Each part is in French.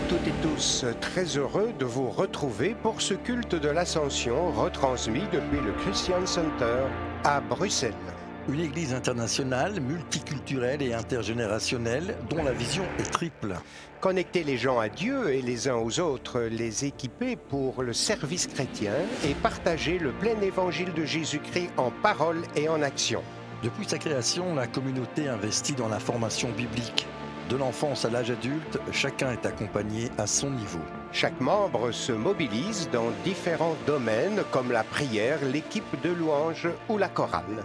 à toutes et tous, très heureux de vous retrouver pour ce culte de l'Ascension retransmis depuis le Christian Center à Bruxelles. Une église internationale, multiculturelle et intergénérationnelle dont la vision est triple. Connecter les gens à Dieu et les uns aux autres, les équiper pour le service chrétien et partager le plein évangile de Jésus-Christ en parole et en action. Depuis sa création, la communauté investit dans la formation biblique. De l'enfance à l'âge adulte, chacun est accompagné à son niveau. Chaque membre se mobilise dans différents domaines comme la prière, l'équipe de louanges ou la chorale.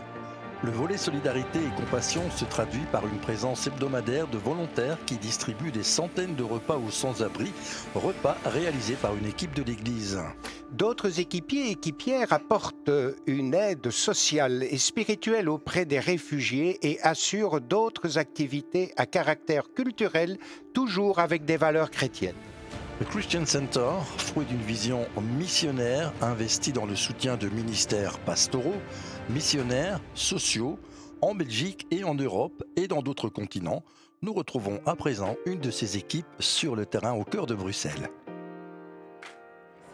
Le volet solidarité et compassion se traduit par une présence hebdomadaire de volontaires qui distribuent des centaines de repas aux sans-abri, repas réalisés par une équipe de l'église. D'autres équipiers et équipières apportent une aide sociale et spirituelle auprès des réfugiés et assurent d'autres activités à caractère culturel, toujours avec des valeurs chrétiennes. Le Christian Center, fruit d'une vision missionnaire, investit dans le soutien de ministères pastoraux, missionnaires, sociaux, en Belgique et en Europe et dans d'autres continents. Nous retrouvons à présent une de ces équipes sur le terrain au cœur de Bruxelles.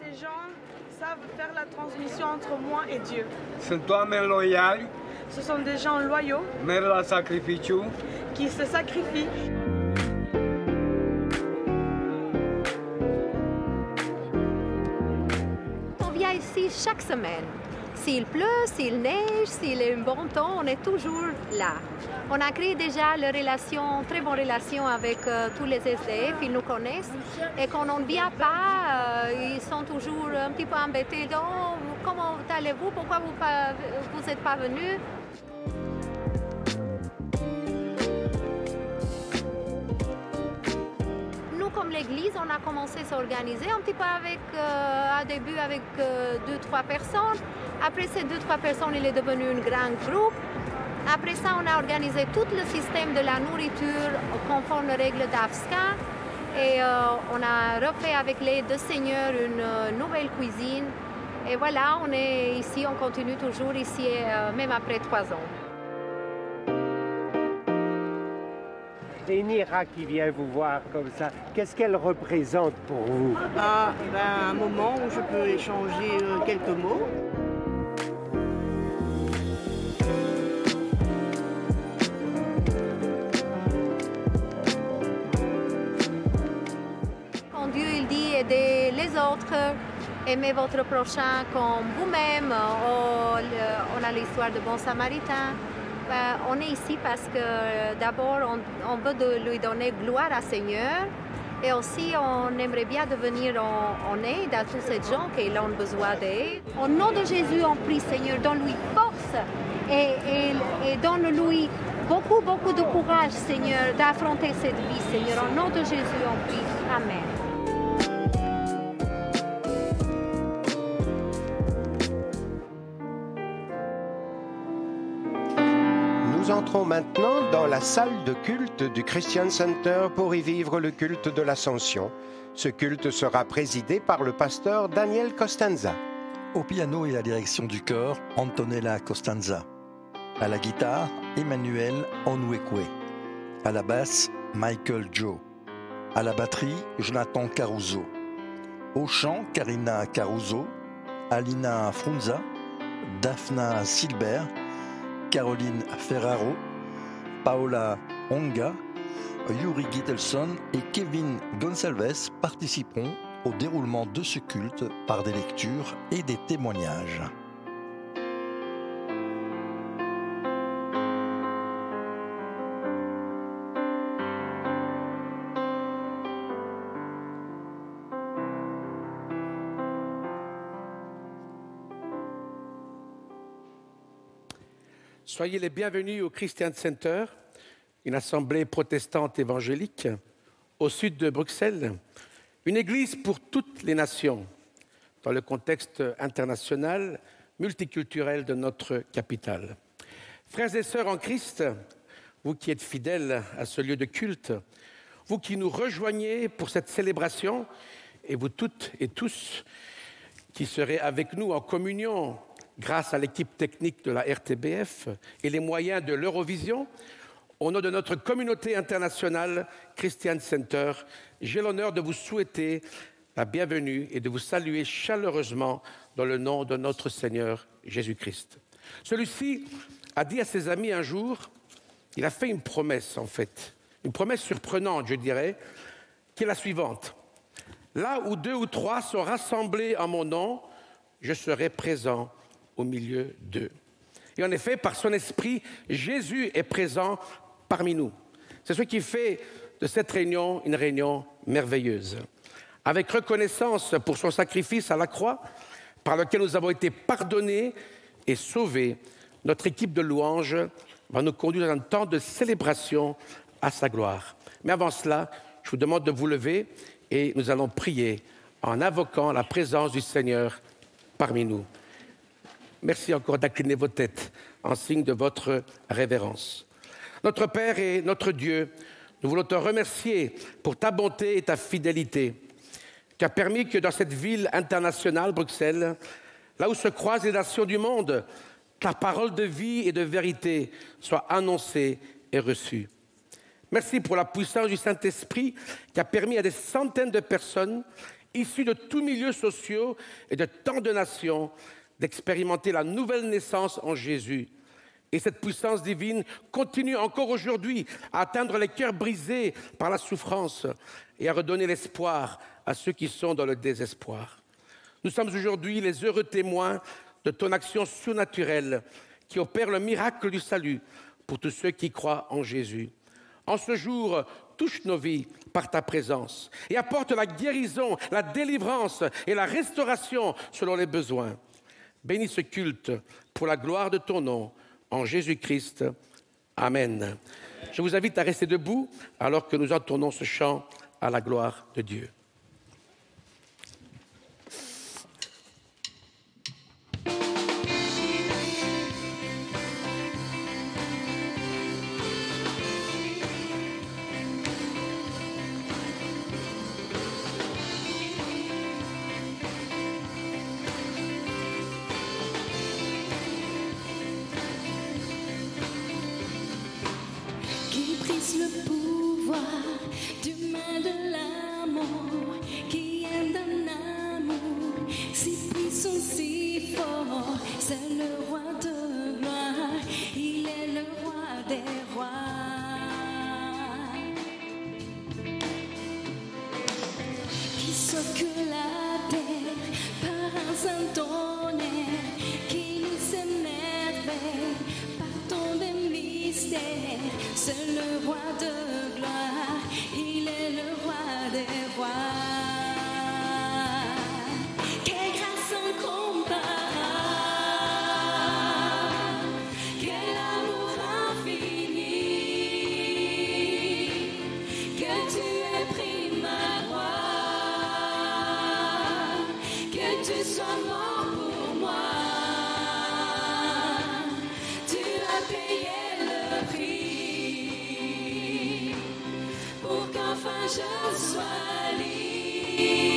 Ces gens savent faire la transmission entre moi et Dieu. Sunt oameni loiali, Ce sont des gens loyaux merg la sacrificiu, qui se sacrifient. On vient ici chaque semaine. S'il pleut, s'il neige, s'il est un bon temps, on est toujours là. On a créé déjà une relation, très bonne relation avec tous les SDF, ils nous connaissent. Et quand on ne vient pas, ils sont toujours un petit peu embêtés. Oh, comment allez-vous? Pourquoi vous n'êtes pas venus? Comme l'église, on a commencé à s'organiser un petit peu avec, au début avec 2-3 personnes. Après ces 2-3 personnes, il est devenu un grand groupe. Après ça, on a organisé tout le système de la nourriture conforme aux règles d'AFSCA. Et on a refait avec l'aide du Seigneur une nouvelle cuisine. Et voilà, on est ici, on continue toujours ici, même après 3 ans. Et Nira qui vient vous voir comme ça, qu'est-ce qu'elle représente pour vous? Un moment où je peux échanger quelques mots. Quand Dieu il dit aidez les autres, aimez votre prochain comme vous-même, on a l'histoire de Bon Samaritain. On est ici parce que d'abord on veut lui donner gloire au Seigneur et aussi on aimerait bien devenir en aide à tous ces gens qui ont besoin d'aide. Au nom de Jésus, on prie Seigneur, donne-lui force et donne-lui beaucoup de courage Seigneur d'affronter cette vie Seigneur. Au nom de Jésus, on prie. Amen. Nous entrons maintenant dans la salle de culte du Christian Center pour y vivre le culte de l'Ascension. Ce culte sera présidé par le pasteur Daniel Costanza. Au piano et à la direction du chœur, Antonella Costanza. À la guitare, Emmanuel Onwekwe. À la basse, Michael Joe. À la batterie, Jonathan Caruso. Au chant, Karina Caruso, Alina Frunza, Daphna Silbert, Caroline Ferraro, Paola Onga, Yuri Gittelson et Kevin Gonsalves participeront au déroulement de ce culte par des lectures et des témoignages. Soyez les bienvenus au Christian Center, une assemblée protestante évangélique au sud de Bruxelles, une église pour toutes les nations dans le contexte international, multiculturel de notre capitale. Frères et sœurs en Christ, vous qui êtes fidèles à ce lieu de culte, vous qui nous rejoignez pour cette célébration, et vous toutes et tous qui serez avec nous en communion grâce à l'équipe technique de la RTBF et les moyens de l'Eurovision, au nom de notre communauté internationale Christian Center, j'ai l'honneur de vous souhaiter la bienvenue et de vous saluer chaleureusement dans le nom de notre Seigneur Jésus-Christ. Celui-ci a dit à ses amis un jour, il a fait une promesse en fait, une promesse surprenante je dirais, qui est la suivante. Là où 2 ou 3 sont rassemblés en mon nom, je serai présent au milieu d'eux. Et en effet, par son esprit, Jésus est présent parmi nous. C'est ce qui fait de cette réunion une réunion merveilleuse. Avec reconnaissance pour son sacrifice à la croix, par lequel nous avons été pardonnés et sauvés, notre équipe de louanges va nous conduire dans un temps de célébration à sa gloire. Mais avant cela, je vous demande de vous lever et nous allons prier en invoquant la présence du Seigneur parmi nous. Merci encore d'incliner vos têtes en signe de votre révérence. Notre Père et notre Dieu, nous voulons te remercier pour ta bonté et ta fidélité qui a permis que dans cette ville internationale, Bruxelles, là où se croisent les nations du monde, ta parole de vie et de vérité soit annoncée et reçue. Merci pour la puissance du Saint-Esprit qui a permis à des centaines de personnes issues de tous milieux sociaux et de tant de nations d'expérimenter la nouvelle naissance en Jésus. Et cette puissance divine continue encore aujourd'hui à atteindre les cœurs brisés par la souffrance et à redonner l'espoir à ceux qui sont dans le désespoir. Nous sommes aujourd'hui les heureux témoins de ton action surnaturelle qui opère le miracle du salut pour tous ceux qui croient en Jésus. En ce jour, touche nos vies par ta présence et apporte la guérison, la délivrance et la restauration selon les besoins. Bénis ce culte pour la gloire de ton nom, en Jésus-Christ. Amen. Je vous invite à rester debout alors que nous entonnons ce chant à la gloire de Dieu. Le pouvoir du mal de l'amour qui est un amour si puissant, si fort. C'est le roi de gloire, il est le roi des rois. Qui secoue la terre par un saint tonnerre, qui nous émerveille par ton des mystères. C'est le roi de gloire, il est le roi des rois. Quelle grâce incomparable, quel amour infini, que tu aies pris ma croix, que tu sois mort pour moi, tu as payé le prix. Qu'enfin je sois libre.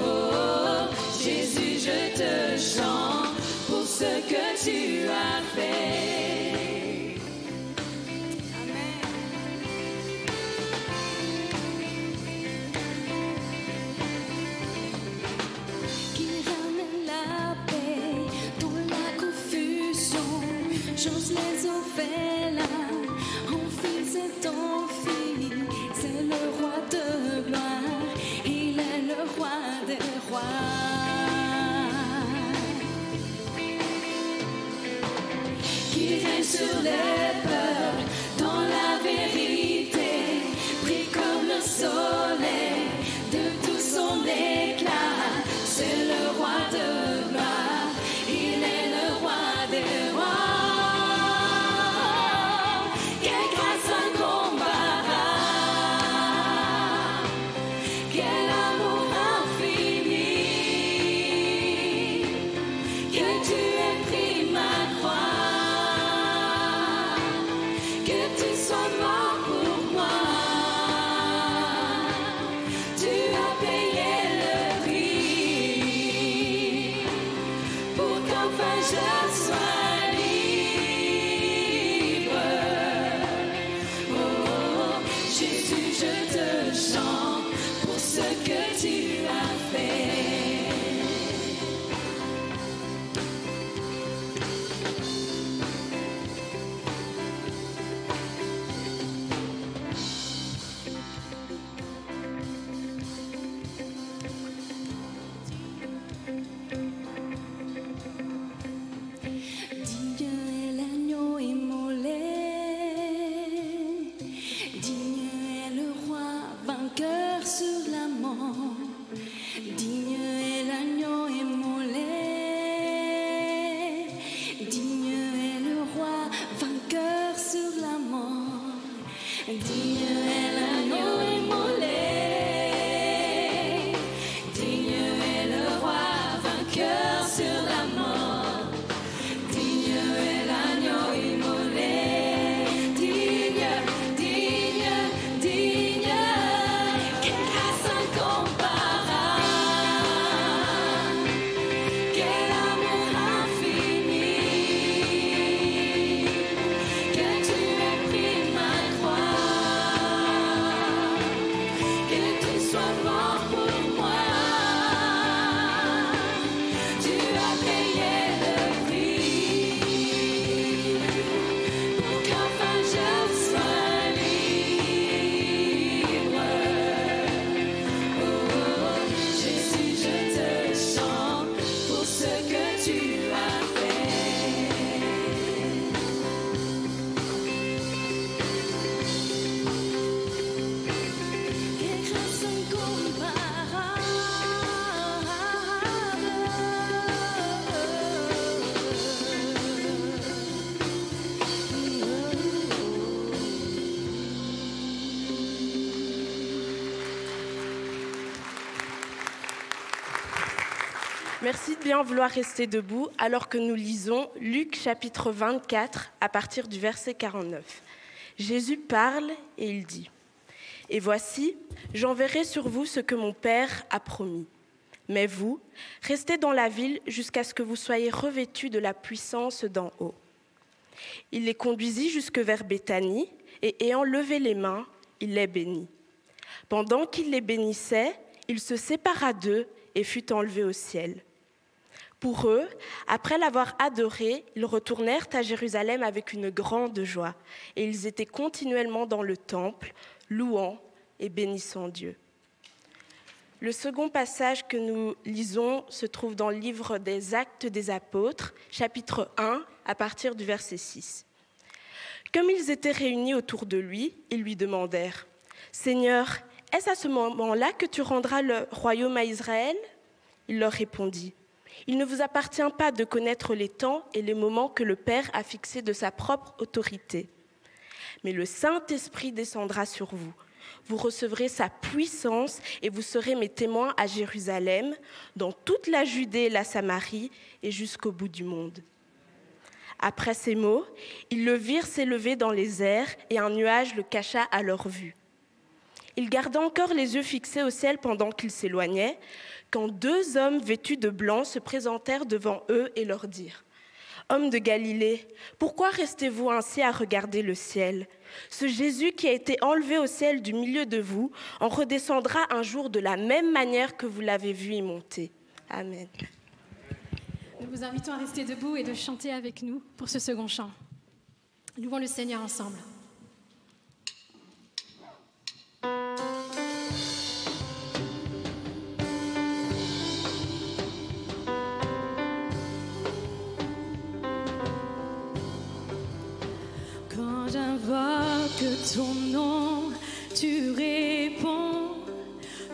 Oh, Jésus, je te chante pour ce que tu as fait. Amen. Qui ramène la paix dans la confusion, j'ose les orphelins. C'est ton fils, c'est le roi de gloire, il est le roi des rois. Qui règne sur les peuples dans la vérité, brille comme le soleil de tout son éclat. C'est le roi de gloire, il est le roi des rois. Que tu aies pris ma croix. Merci de bien vouloir rester debout alors que nous lisons Luc chapitre 24 à partir du verset 49. Jésus parle et il dit « Et voici, j'enverrai sur vous ce que mon Père a promis. Mais vous, restez dans la ville jusqu'à ce que vous soyez revêtus de la puissance d'en haut. » Il les conduisit jusque vers Béthanie et ayant levé les mains, il les bénit. Pendant qu'il les bénissait, il se sépara d'eux et fut enlevé au ciel. Pour eux, après l'avoir adoré, ils retournèrent à Jérusalem avec une grande joie, et ils étaient continuellement dans le temple, louant et bénissant Dieu. Le second passage que nous lisons se trouve dans le livre des Actes des Apôtres, chapitre 1, à partir du verset 6. Comme ils étaient réunis autour de lui, ils lui demandèrent « Seigneur, est-ce à ce moment-là que tu rendras le royaume à Israël ?» Il leur répondit « Il ne vous appartient pas de connaître les temps et les moments que le Père a fixés de sa propre autorité. Mais le Saint-Esprit descendra sur vous. Vous recevrez sa puissance et vous serez mes témoins à Jérusalem, dans toute la Judée et la Samarie et jusqu'au bout du monde. » Après ces mots, ils le virent s'élever dans les airs et un nuage le cacha à leur vue. Ils gardaient encore les yeux fixés au ciel pendant qu'ils s'éloignaient, quand 2 hommes vêtus de blanc se présentèrent devant eux et leur dirent « Hommes de Galilée, pourquoi restez-vous ainsi à regarder le ciel ? Ce Jésus qui a été enlevé au ciel du milieu de vous en redescendra un jour de la même manière que vous l'avez vu y monter. Amen. » Nous vous invitons à rester debout et de chanter avec nous pour ce second chant. Louons le Seigneur ensemble. Quand j'invoque ton nom, tu réponds.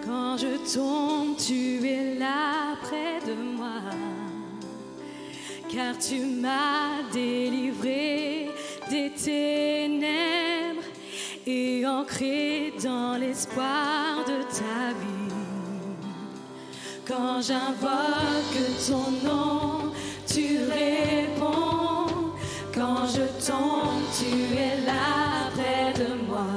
Quand je tombe, tu es là près de moi. Car tu m'as délivré des ténèbres et ancré dans l'espoir de ta vie. Quand j'invoque ton nom, tu réponds. Quand je tombe, tu es là près de moi.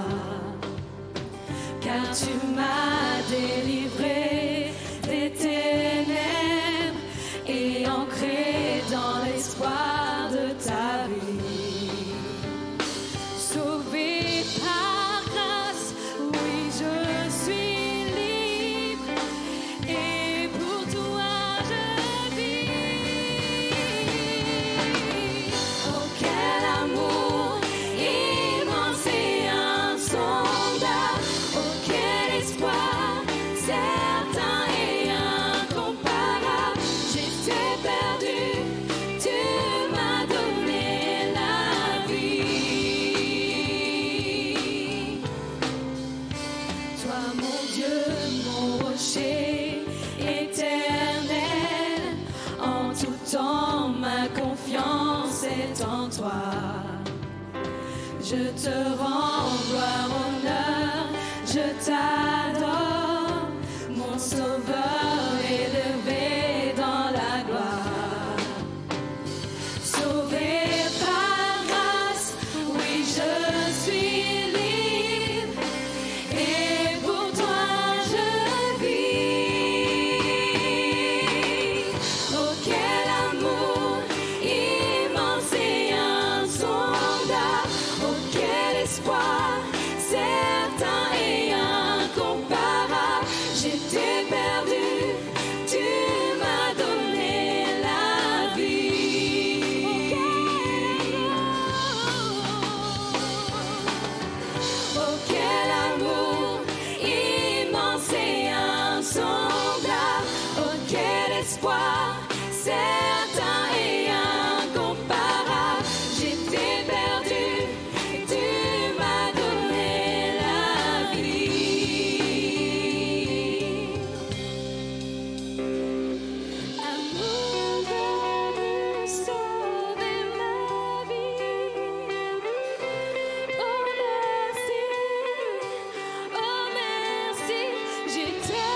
Car tu m'as délivré des ténèbres et ancré dans l'espoir de ta vie. Sauvé par grâce, oui, je suis libre et pour toi je vis. Oh, quel amour immense et insondable. Oh, quel espoir certain et incomparable. J'étais perdue, tu m'as donné la vie. Toi mon Dieu, mon rocher éternel, en tout temps ma confiance est en toi. Je te rends gloire, honneur, je t'adore, mon sauveur élevé dans la gloire. Sauvé par grâce, oui, je suis libre et pour toi je vis. Oh, quel amour immense et insondable. Oh, quel espoir certain et incomparable. J'étais perdue, tu m'as donné la vie. Oh, quel amour immense et insondable. Oh, quel espoir certain et incomparable. J'étais perdue, tu m'as donné la vie. Amour venu sauver ma vie. Oh merci, j'étais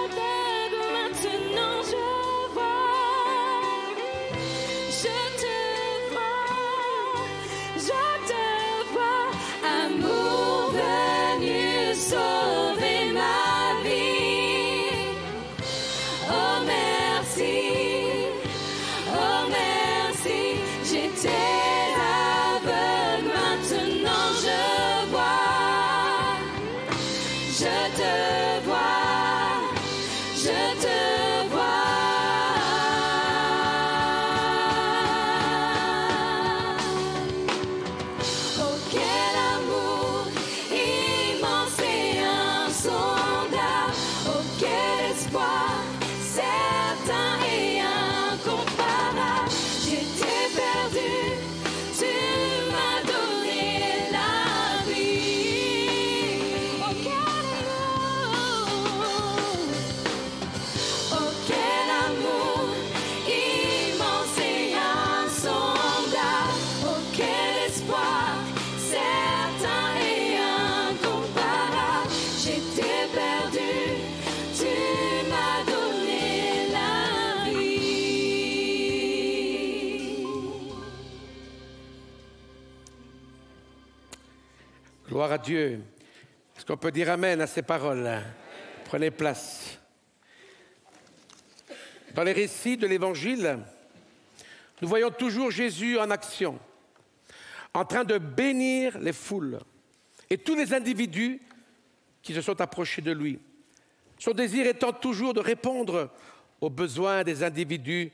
aveugle, maintenant je te voir. Oh, quel amour immense et insondable. Oh, quel espoir certain et incomparable. J'étais perdu, tu m'as donné la vie. Oh, quel amour immense et insondable. Oh, quel espoir certain et incomparable. J'étais perdu, tu m'as donné la vie. Gloire à Dieu. Est-ce qu'on peut dire amen à ces paroles? Prenez place. Dans les récits de l'Évangile, nous voyons toujours Jésus en action, en train de bénir les foules et tous les individus qui se sont approchés de lui. Son désir étant toujours de répondre aux besoins des individus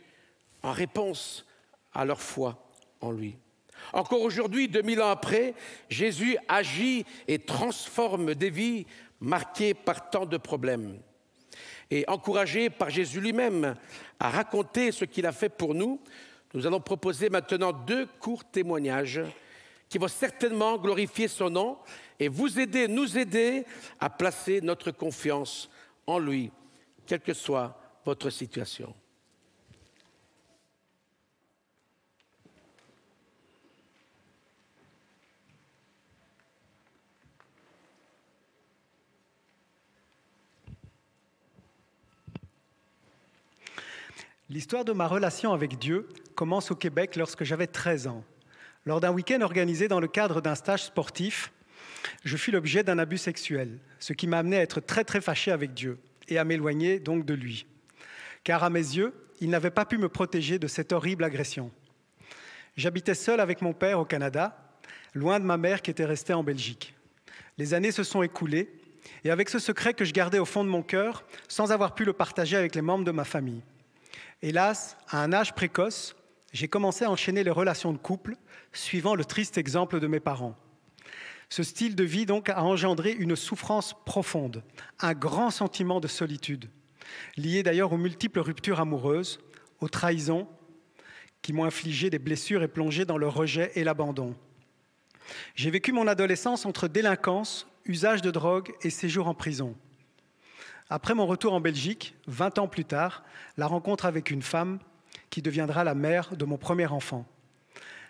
en réponse à leur foi en lui. Encore aujourd'hui, 2000 ans après, Jésus agit et transforme des vies marquées par tant de problèmes. Et encouragé par Jésus lui-même à raconter ce qu'il a fait pour nous, nous allons proposer maintenant 2 courts témoignages qui vont certainement glorifier son nom et vous aider, nous aider à placer notre confiance en lui, quelle que soit votre situation. L'histoire de ma relation avec Dieu commence au Québec lorsque j'avais 13 ans. Lors d'un week-end organisé dans le cadre d'un stage sportif, je fus l'objet d'un abus sexuel, ce qui m'a amené à être très fâché avec Dieu et à m'éloigner donc de lui. Car à mes yeux, il n'avait pas pu me protéger de cette horrible agression. J'habitais seul avec mon père au Canada, loin de ma mère qui était restée en Belgique. Les années se sont écoulées et avec ce secret que je gardais au fond de mon cœur, sans avoir pu le partager avec les membres de ma famille. Hélas, à un âge précoce, j'ai commencé à enchaîner les relations de couple, suivant le triste exemple de mes parents. Ce style de vie donc a engendré une souffrance profonde, un grand sentiment de solitude, lié d'ailleurs aux multiples ruptures amoureuses, aux trahisons qui m'ont infligé des blessures et plongé dans le rejet et l'abandon. J'ai vécu mon adolescence entre délinquance, usage de drogue et séjour en prison. Après mon retour en Belgique, 20 ans plus tard, la rencontre avec une femme qui deviendra la mère de mon premier enfant.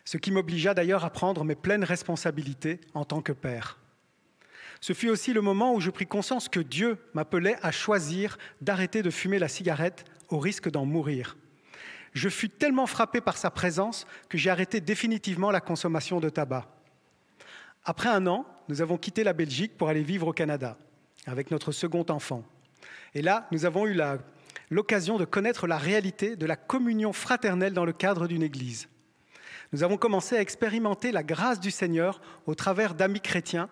Ce qui m'obligea d'ailleurs à prendre mes pleines responsabilités en tant que père. Ce fut aussi le moment où je pris conscience que Dieu m'appelait à choisir d'arrêter de fumer la cigarette au risque d'en mourir. Je fus tellement frappé par sa présence que j'ai arrêté définitivement la consommation de tabac. Après 1 an, nous avons quitté la Belgique pour aller vivre au Canada avec notre second enfant. Et là, nous avons eu l'occasion de connaître la réalité de la communion fraternelle dans le cadre d'une église. Nous avons commencé à expérimenter la grâce du Seigneur au travers d'amis chrétiens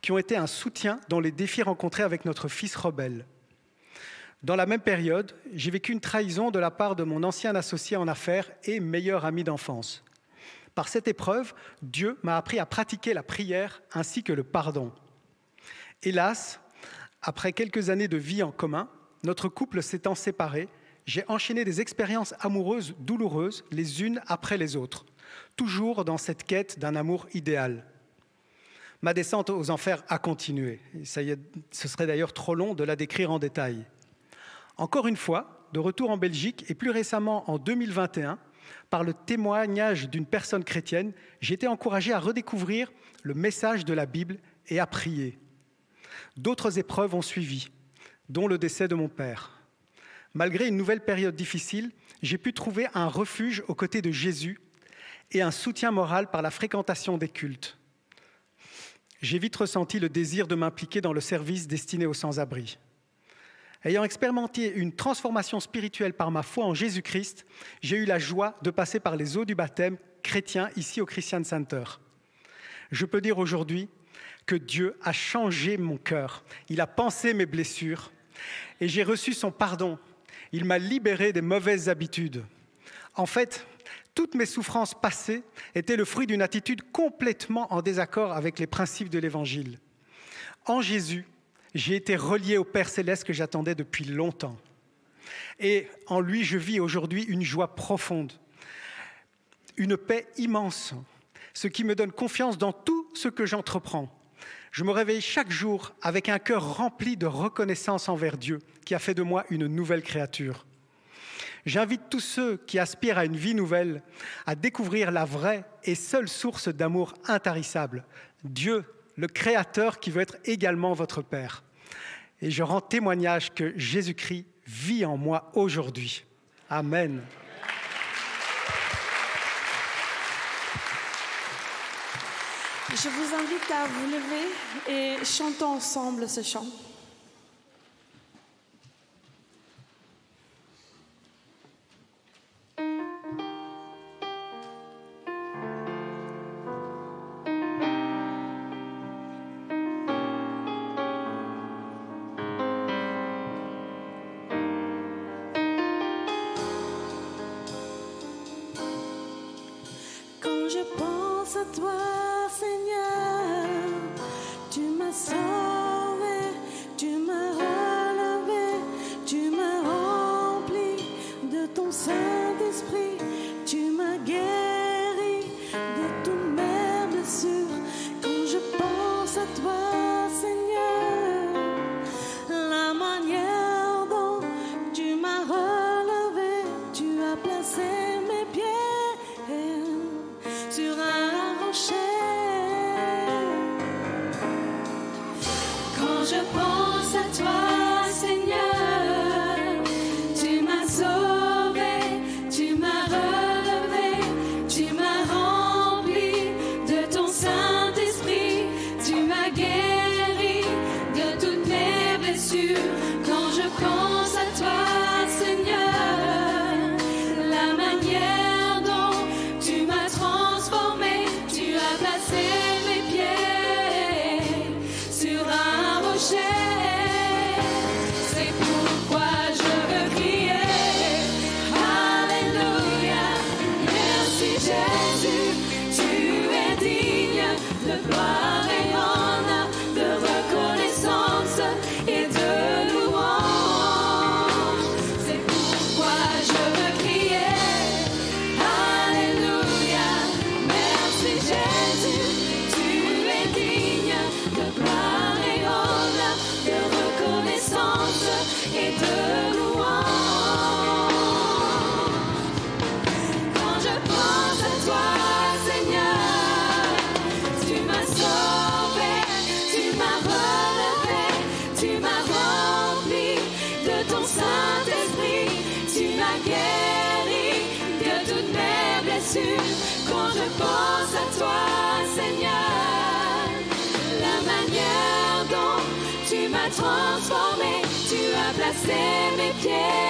qui ont été un soutien dans les défis rencontrés avec notre fils rebelle. Dans la même période, j'ai vécu une trahison de la part de mon ancien associé en affaires et meilleur ami d'enfance. Par cette épreuve, Dieu m'a appris à pratiquer la prière ainsi que le pardon. Hélas, après quelques années de vie en commun, notre couple s'étant séparé, j'ai enchaîné des expériences amoureuses douloureuses les unes après les autres, toujours dans cette quête d'un amour idéal. Ma descente aux enfers a continué. Ce serait d'ailleurs trop long de la décrire en détail. Encore une fois, de retour en Belgique et plus récemment en 2021, par le témoignage d'une personne chrétienne, j'ai été encouragé à redécouvrir le message de la Bible et à prier. D'autres épreuves ont suivi, dont le décès de mon père. Malgré une nouvelle période difficile, j'ai pu trouver un refuge aux côtés de Jésus et un soutien moral par la fréquentation des cultes. J'ai vite ressenti le désir de m'impliquer dans le service destiné aux sans-abri. Ayant expérimenté une transformation spirituelle par ma foi en Jésus-Christ, j'ai eu la joie de passer par les eaux du baptême chrétien ici au Christian Center. Je peux dire aujourd'hui que Dieu a changé mon cœur. Il a pansé mes blessures Et j'ai reçu son pardon. Il m'a libéré des mauvaises habitudes. En fait, toutes mes souffrances passées étaient le fruit d'une attitude complètement en désaccord avec les principes de l'Évangile. En Jésus, j'ai été relié au Père Céleste que j'attendais depuis longtemps. Et en lui, je vis aujourd'hui une joie profonde, une paix immense, ce qui me donne confiance dans tout ce que j'entreprends. Je me réveille chaque jour avec un cœur rempli de reconnaissance envers Dieu, qui a fait de moi une nouvelle créature. J'invite tous ceux qui aspirent à une vie nouvelle à découvrir la vraie et seule source d'amour intarissable, Dieu, le Créateur qui veut être également votre Père. Et je rends témoignage que Jésus-Christ vit en moi aujourd'hui. Amen. Je vous invite à vous lever et chantons ensemble ce chant. Quand je pense à toi, Seigneur, tu m'as sauvé, tu m'as relevé, tu m'as rempli de ton Saint-Esprit, tu m'as guéri de toutes mes blessures. Quand je pense à toi, Seigneur, la manière dont tu m'as relevé, tu as placé mes pieds sur un rocher. Quand je pense à toi, Seigneur, tu m'as sauvé, tu m'as relevé, tu m'as rempli de ton Saint-Esprit, tu m'as guéri de toutes mes blessures. Quand je pense à toi, Seigneur, la manière dont tu m'as transformé, tu as placé mes pieds sur un rocher. C'est pourquoi je veux crier Alléluia. Merci Jésus, tu es digne de gloire et honneur, de reconnaissance et de louange. C'est pourquoi je veux crier Alléluia. Merci Jésus, tu es digne de gloire et honneur, de reconnaissance et de louange. Quand je pense à toi, Seigneur, tu m'as sauvé, tu m'as relevé, tu m'as rempli de ton Saint-Esprit, tu m'as guéri de toutes mes blessures. Quand je pense à toi, Seigneur, la manière dont tu m'as transformé, tu as placé mes pieds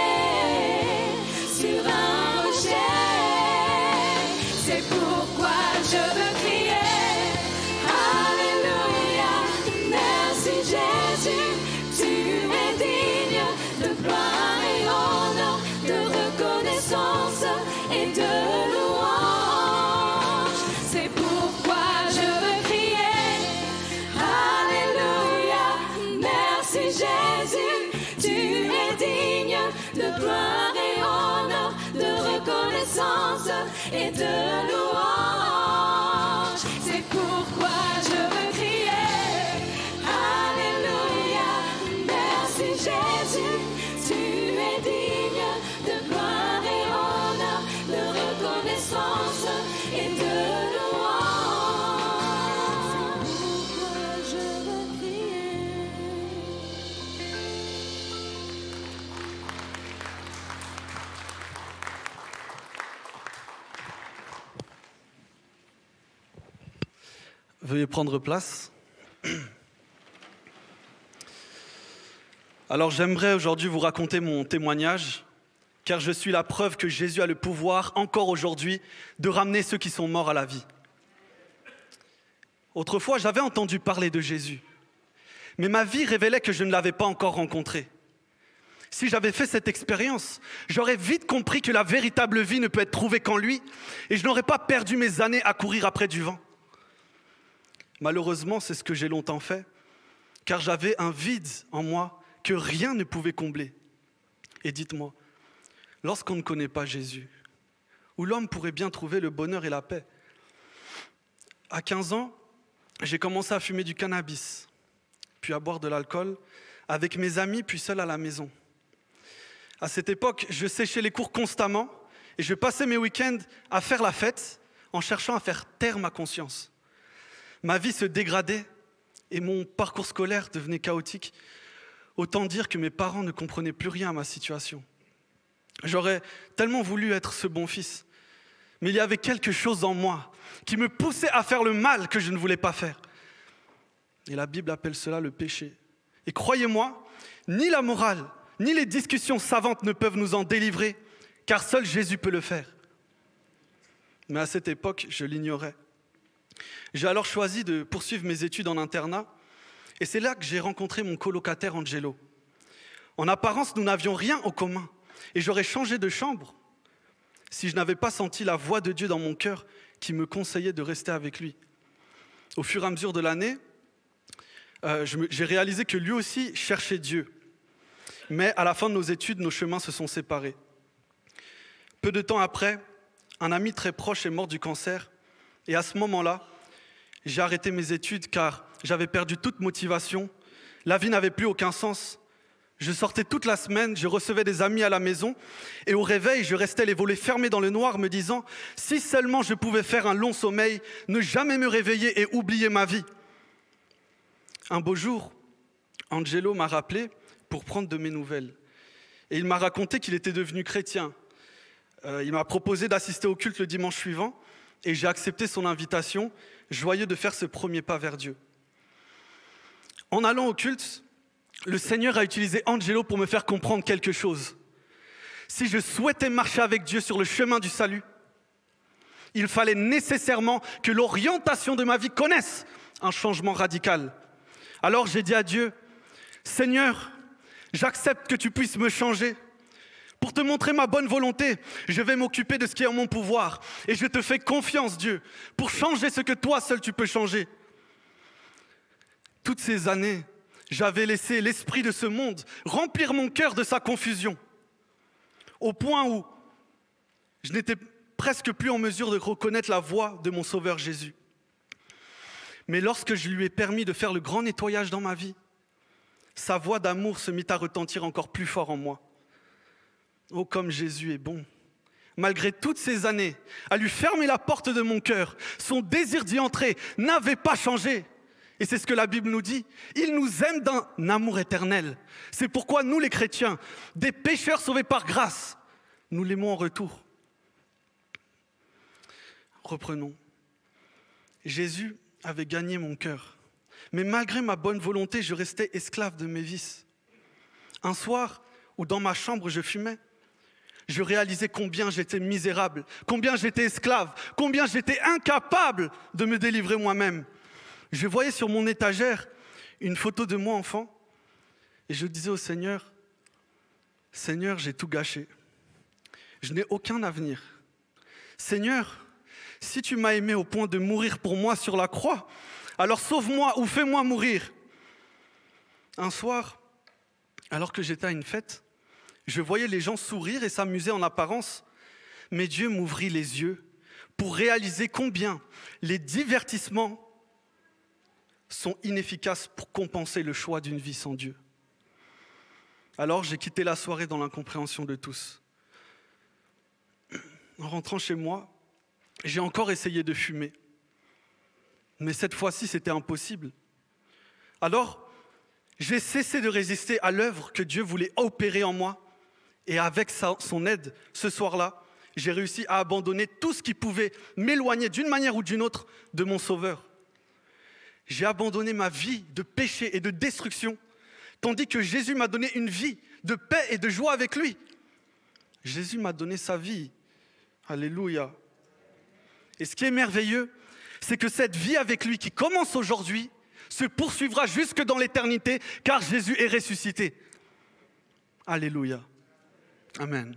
sur un rocher. C'est pourquoi je veux crier Alléluia. Merci Jésus, tu es digne de gloire et honneur, de reconnaissance et de louange. C'est pourquoi je veux crier Alléluia. Merci Jésus, tu es digne de gloire et honneur, de reconnaissance et de louange. C'est pourquoi je veux crier Alléluia. Merci Jésus, tu es digne de gloire et honneur, de reconnaissance et de louange. C'est pourquoi je veux crier. Veuillez prendre place. Alors j'aimerais aujourd'hui vous raconter mon témoignage, car je suis la preuve que Jésus a le pouvoir, encore aujourd'hui, de ramener ceux qui sont morts à la vie. Autrefois, j'avais entendu parler de Jésus, mais ma vie révélait que je ne l'avais pas encore rencontré. si j'avais fait cette expérience, j'aurais vite compris que la véritable vie ne peut être trouvée qu'en lui et je n'aurais pas perdu mes années à courir après du vent. Malheureusement, c'est ce que j'ai longtemps fait, car j'avais un vide en moi que rien ne pouvait combler. Et dites-moi, lorsqu'on ne connaît pas Jésus, où l'homme pourrait bien trouver le bonheur et la paix? À 15 ans, j'ai commencé à fumer du cannabis, puis à boire de l'alcool, avec mes amis, puis seul à la maison. À cette époque, je séchais les cours constamment et je passais mes week-ends à faire la fête en cherchant à faire taire ma conscience. Ma vie se dégradait et mon parcours scolaire devenait chaotique. Autant dire que mes parents ne comprenaient plus rien à ma situation. J'aurais tellement voulu être ce bon fils, mais il y avait quelque chose en moi qui me poussait à faire le mal que je ne voulais pas faire. Et la Bible appelle cela le péché. Et croyez-moi, ni la morale, ni les discussions savantes ne peuvent nous en délivrer, car seul Jésus peut le faire. Mais à cette époque, je l'ignorais. J'ai alors choisi de poursuivre mes études en internat, et c'est là que j'ai rencontré mon colocataire Angelo. En apparence, nous n'avions rien en commun, et j'aurais changé de chambre si je n'avais pas senti la voix de Dieu dans mon cœur qui me conseillait de rester avec lui. Au fur et à mesure de l'année, j'ai réalisé que lui aussi cherchait Dieu. Mais à la fin de nos études, nos chemins se sont séparés. Peu de temps après, un ami très proche est mort du cancer. Et à ce moment-là, j'ai arrêté mes études car j'avais perdu toute motivation. La vie n'avait plus aucun sens. Je sortais toute la semaine, je recevais des amis à la maison. Et au réveil, je restais les volets fermés dans le noir me disant « Si seulement je pouvais faire un long sommeil, ne jamais me réveiller et oublier ma vie ». Un beau jour, Angelo m'a rappelé pour prendre de mes nouvelles. Et il m'a raconté qu'il était devenu chrétien. Il m'a proposé d'assister au culte le dimanche suivant et j'ai accepté son invitation, joyeux de faire ce premier pas vers Dieu. En allant au culte, le Seigneur a utilisé Angelo pour me faire comprendre quelque chose. Si je souhaitais marcher avec Dieu sur le chemin du salut, il fallait nécessairement que l'orientation de ma vie connaisse un changement radical. Alors j'ai dit à Dieu, « Seigneur, j'accepte que tu puisses me changer. Pour te montrer ma bonne volonté, je vais m'occuper de ce qui est en mon pouvoir. Et je te fais confiance, Dieu, pour changer ce que toi seul tu peux changer. » Toutes ces années, j'avais laissé l'esprit de ce monde remplir mon cœur de sa confusion, au point où je n'étais presque plus en mesure de reconnaître la voix de mon Sauveur Jésus. Mais lorsque je lui ai permis de faire le grand nettoyage dans ma vie, sa voix d'amour se mit à retentir encore plus fort en moi. Oh, comme Jésus est bon! Malgré toutes ces années, à lui fermer la porte de mon cœur, son désir d'y entrer n'avait pas changé. Et c'est ce que la Bible nous dit. Il nous aime d'un amour éternel. C'est pourquoi nous, les chrétiens, des pécheurs sauvés par grâce, nous l'aimons en retour. Reprenons. Jésus avait gagné mon cœur. Mais malgré ma bonne volonté, je restais esclave de mes vices. Un soir, où dans ma chambre je fumais, je réalisais combien j'étais misérable, combien j'étais esclave, combien j'étais incapable de me délivrer moi-même. Je voyais sur mon étagère une photo de moi enfant et je disais au Seigneur, « Seigneur, j'ai tout gâché. Je n'ai aucun avenir. Seigneur, si tu m'as aimé au point de mourir pour moi sur la croix, alors sauve-moi ou fais-moi mourir. » Un soir, alors que j'étais à une fête, je voyais les gens sourire et s'amuser en apparence, mais Dieu m'ouvrit les yeux pour réaliser combien les divertissements sont inefficaces pour compenser le choix d'une vie sans Dieu. Alors j'ai quitté la soirée dans l'incompréhension de tous. En rentrant chez moi, j'ai encore essayé de fumer. Mais cette fois-ci, c'était impossible. Alors, j'ai cessé de résister à l'œuvre que Dieu voulait opérer en moi. Et avec son aide, ce soir-là, j'ai réussi à abandonner tout ce qui pouvait m'éloigner d'une manière ou d'une autre de mon Sauveur. J'ai abandonné ma vie de péché et de destruction, tandis que Jésus m'a donné une vie de paix et de joie avec lui. Jésus m'a donné sa vie. Alléluia. Et ce qui est merveilleux, c'est que cette vie avec lui qui commence aujourd'hui se poursuivra jusque dans l'éternité, car Jésus est ressuscité. Alléluia. Amen.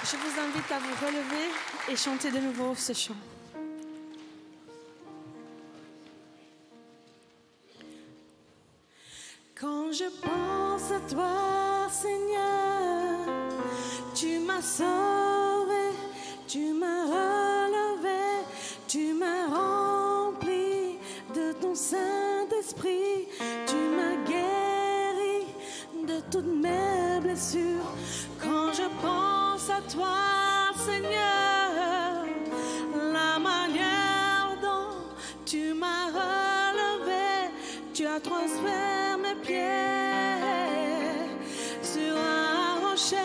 Je vous invite à vous relever et chanter de nouveau ce chant. Quand je pense à toi, Seigneur, tu m'as sauvé, tu m'as relevé, tu m'as rempli de ton Saint-Esprit, tu m'as guéri de toutes mes blessures. Quand je pense à toi, Seigneur, la manière dont tu m'as relevé, tu as transféré mes pieds sur un rocher.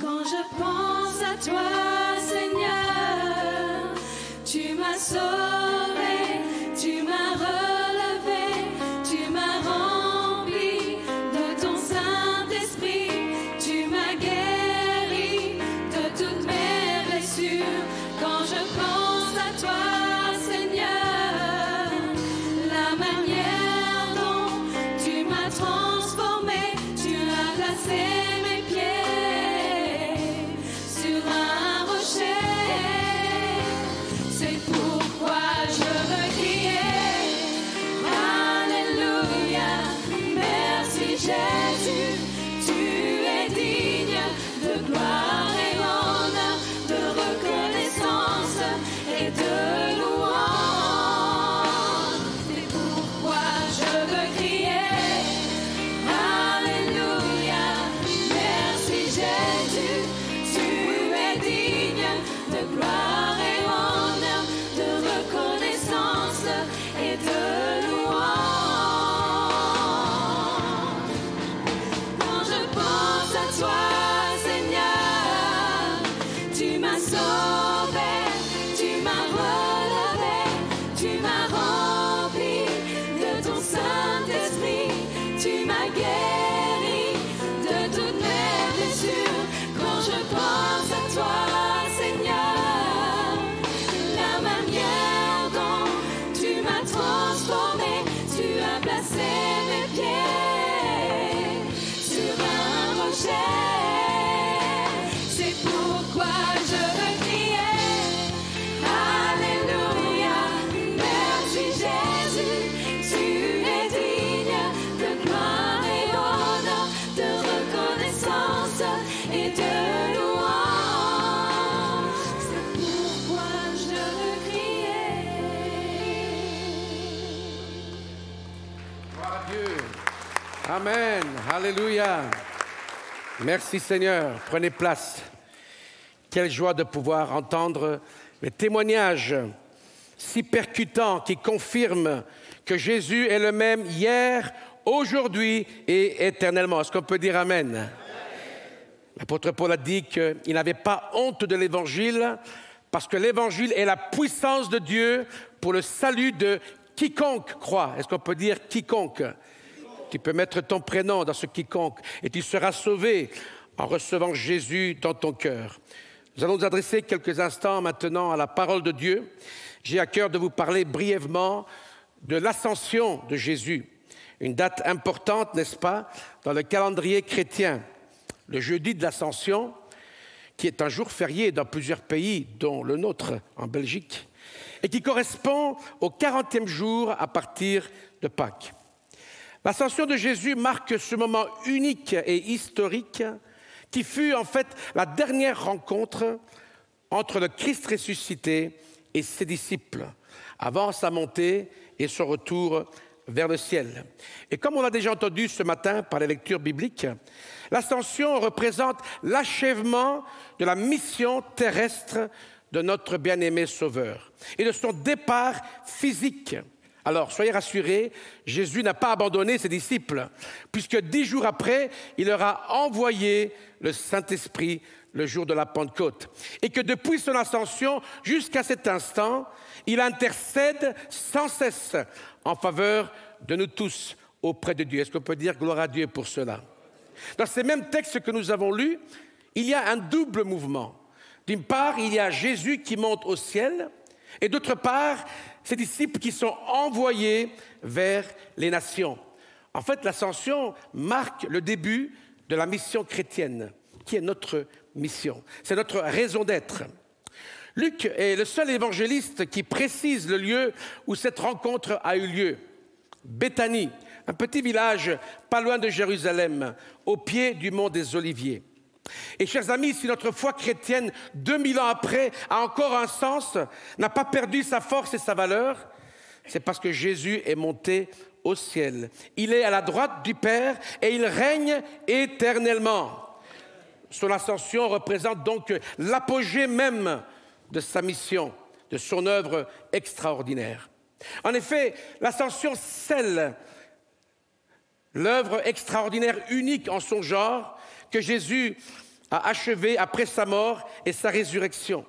Quand je pense à toi, Seigneur, tu m'as sauvé, tu m'as relevé, tu m'as rempli de ton Saint-Esprit, tu m'as guéri de toutes mes blessures. Quand je pense à toi, Seigneur, la manière dont tu m'as transformé, tu as placé mes pieds sur un rocher. C'est pourquoi je veux crier Alléluia. Merci Jésus, tu es digne de gloire et honneur, de reconnaissance et de louange. C'est pourquoi je veux crier Alléluia. Merci Jésus, tu es digne de gloire et honneur, de reconnaissance et de louange. Quand je pense à toi, Seigneur, tu m'as sauvé, tu m'as relevé, tu m'as rempli de ton Saint-Esprit, tu m'as guéri de toutes mes blessures. Quand je pense à toi, Seigneur, la manière dont tu m'as transformé, tu as placé mes pieds sur un rocher. C'est pourquoi je veux crier Alléluia. Merci Jésus, tu es digne de gloire et honneur, de reconnaissance et de louange. C'est pourquoi je veux crier. Gloire à Dieu. Amen. Alléluia. Merci Seigneur. Prenez place. Quelle joie de pouvoir entendre les témoignages si percutants qui confirment que Jésus est le même hier, aujourd'hui et éternellement. Est-ce qu'on peut dire Amen? L'apôtre Paul a dit qu'il n'avait pas honte de l'Évangile parce que l'Évangile est la puissance de Dieu pour le salut de quiconque croit. Est-ce qu'on peut dire quiconque? Tu peux mettre ton prénom dans ce quiconque et tu seras sauvé en recevant Jésus dans ton cœur. Nous allons nous adresser quelques instants maintenant à la parole de Dieu. J'ai à cœur de vous parler brièvement de l'ascension de Jésus. Une date importante, n'est-ce pas, dans le calendrier chrétien. Le jeudi de l'Ascension, qui est un jour férié dans plusieurs pays, dont le nôtre en Belgique, et qui correspond au 40e jour à partir de Pâques. L'ascension de Jésus marque ce moment unique et historique qui fut en fait la dernière rencontre entre le Christ ressuscité et ses disciples, avant sa montée et son retour vers le ciel. Et comme on l'a déjà entendu ce matin par les lectures bibliques, l'ascension représente l'achèvement de la mission terrestre de notre bien-aimé Sauveur et de son départ physique. Alors, soyez rassurés, Jésus n'a pas abandonné ses disciples, puisque 10 jours après, il leur a envoyé le Saint-Esprit le jour de la Pentecôte. Et que depuis son ascension jusqu'à cet instant, il intercède sans cesse en faveur de nous tous auprès de Dieu. Est-ce qu'on peut dire gloire à Dieu pour cela? Dans ces mêmes textes que nous avons lus, il y a un double mouvement. D'une part, il y a Jésus qui monte au ciel, Et d'autre part, ces disciples qui sont envoyés vers les nations. En fait, l'ascension marque le début de la mission chrétienne, qui est notre mission. C'est notre raison d'être. Luc est le seul évangéliste qui précise le lieu où cette rencontre a eu lieu. Béthanie, un petit village pas loin de Jérusalem, au pied du mont des Oliviers. Et chers amis, si notre foi chrétienne, 2000 ans après, a encore un sens, n'a pas perdu sa force et sa valeur, c'est parce que Jésus est monté au ciel. Il est à la droite du Père et il règne éternellement. Son ascension représente donc l'apogée même de sa mission, de son œuvre extraordinaire. En effet, l'ascension scelle l'œuvre extraordinaire unique en son genre que Jésus a achevée après sa mort et sa résurrection.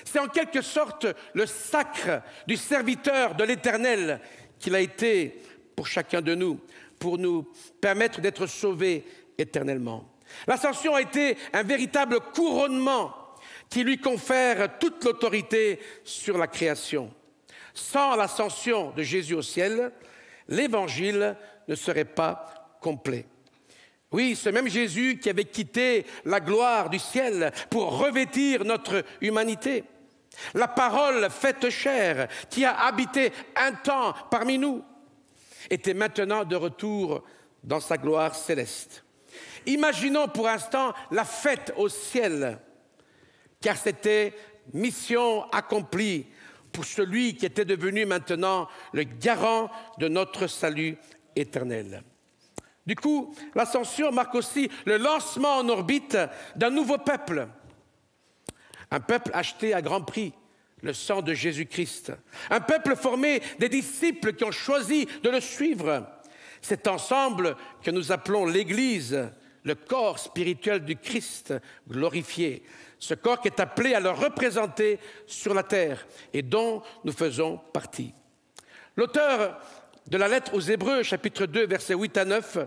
C'est en quelque sorte le sacre du serviteur de l'Éternel qu'il a été pour chacun de nous, pour nous permettre d'être sauvés éternellement. L'ascension a été un véritable couronnement qui lui confère toute l'autorité sur la création. Sans l'ascension de Jésus au ciel, l'Évangile ne serait pas complet. Oui, ce même Jésus qui avait quitté la gloire du ciel pour revêtir notre humanité. La parole faite chair qui a habité un temps parmi nous était maintenant de retour dans sa gloire céleste. Imaginons pour l'instant la fête au ciel, car c'était mission accomplie pour celui qui était devenu maintenant le garant de notre salut éternel. Du coup, l'ascension marque aussi le lancement en orbite d'un nouveau peuple. Un peuple acheté à grand prix, le sang de Jésus-Christ. Un peuple formé des disciples qui ont choisi de le suivre. Cet ensemble que nous appelons l'Église, le corps spirituel du Christ glorifié. Ce corps qui est appelé à le représenter sur la terre et dont nous faisons partie. L'auteur de la lettre aux Hébreux, chapitre 2, versets 8 à 9,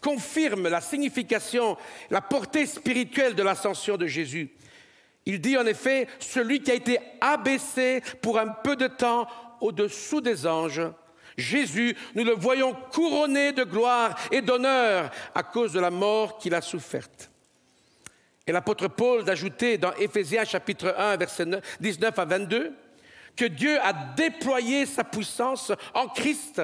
confirme la signification, la portée spirituelle de l'ascension de Jésus. Il dit en effet, celui qui a été abaissé pour un peu de temps au-dessous des anges, Jésus, nous le voyons couronné de gloire et d'honneur à cause de la mort qu'il a soufferte. Et l'apôtre Paul d'ajouter dans Éphésiens chapitre 1, versets 19 à 22, que Dieu a déployé sa puissance en Christ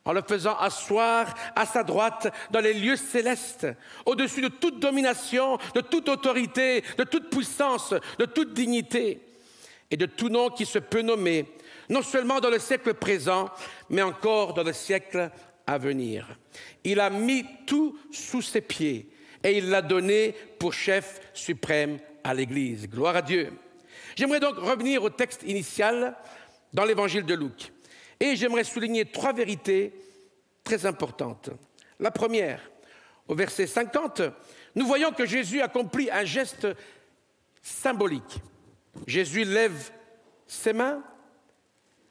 en le faisant asseoir à sa droite dans les lieux célestes, au-dessus de toute domination, de toute autorité, de toute puissance, de toute dignité et de tout nom qui se peut nommer, non seulement dans le siècle présent, mais encore dans le siècle à venir. Il a mis tout sous ses pieds et il l'a donné pour chef suprême à l'Église. Gloire à Dieu. J'aimerais donc revenir au texte initial dans l'évangile de Luc. Et j'aimerais souligner 3 vérités très importantes. La première, au verset 50, nous voyons que Jésus accomplit un geste symbolique. Jésus lève ses mains